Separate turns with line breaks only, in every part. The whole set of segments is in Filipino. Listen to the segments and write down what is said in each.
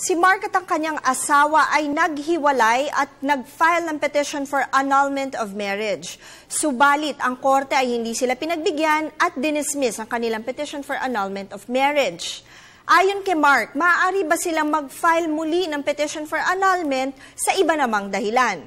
Si Mark at ang kanyang asawa ay naghiwalay at nag-file ng petition for annulment of marriage. Subalit, ang korte ay hindi sila pinagbigyan at dinismiss ang kanilang petition for annulment of marriage. Ayon kay Mark, maaari ba silang mag-file muli ng petition for annulment sa iba namang dahilan?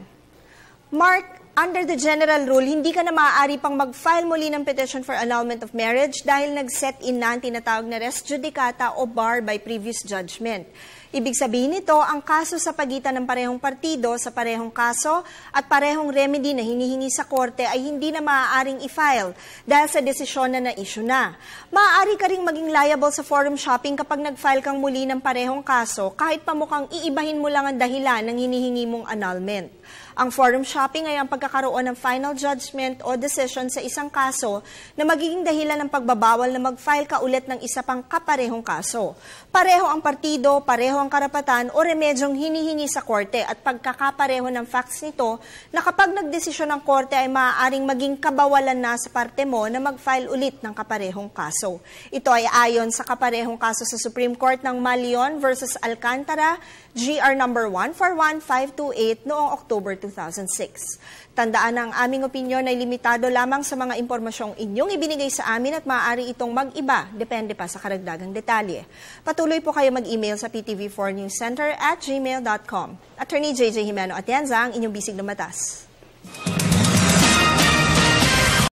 Mark, under the general rule, hindi ka na maaari pang mag-file muli ng petition for annulment of marriage dahil nag-set in na ang tinatawag na res judicata o bar by previous judgment. Ibig sabihin nito, ang kaso sa pagitan ng parehong partido sa parehong kaso at parehong remedy na hinihingi sa korte ay hindi na maaaring i-file dahil sa desisyon na na-issue na. Maaari ka ring maging liable sa forum shopping kapag nag-file kang muli ng parehong kaso kahit pa mukhang iibahin mo lang ang dahilan ng hinihingi mong annulment. Ang forum shopping ay ang pagkakaroon ng final judgment o decision sa isang kaso na magiging dahilan ng pagbabawal na mag-file ka ulit ng isa pang kaparehong kaso. Pareho ang partido, pareho ang karapatan o remedyong hinihingi sa korte at pagkakapareho ng facts nito na kapag nagdesisyon ng korte ay maaaring maging kabawalan na sa parte mo na mag-file ulit ng kaparehong kaso. Ito ay ayon sa kaparehong kaso sa Supreme Court ng Malion versus Alcantara, GR number 141528 noong October 2006. Tandaan na ang aming opinyon ay limitado lamang sa mga impormasyong inyong ibinigay sa amin at maaari itong mag-iba, depende pa sa karagdagang detalye. Patuloy po kayo mag-email sa PTV4newscenter@gmail.com. Attorney JJ Jimeno Atienza, ang inyong bisig na batas.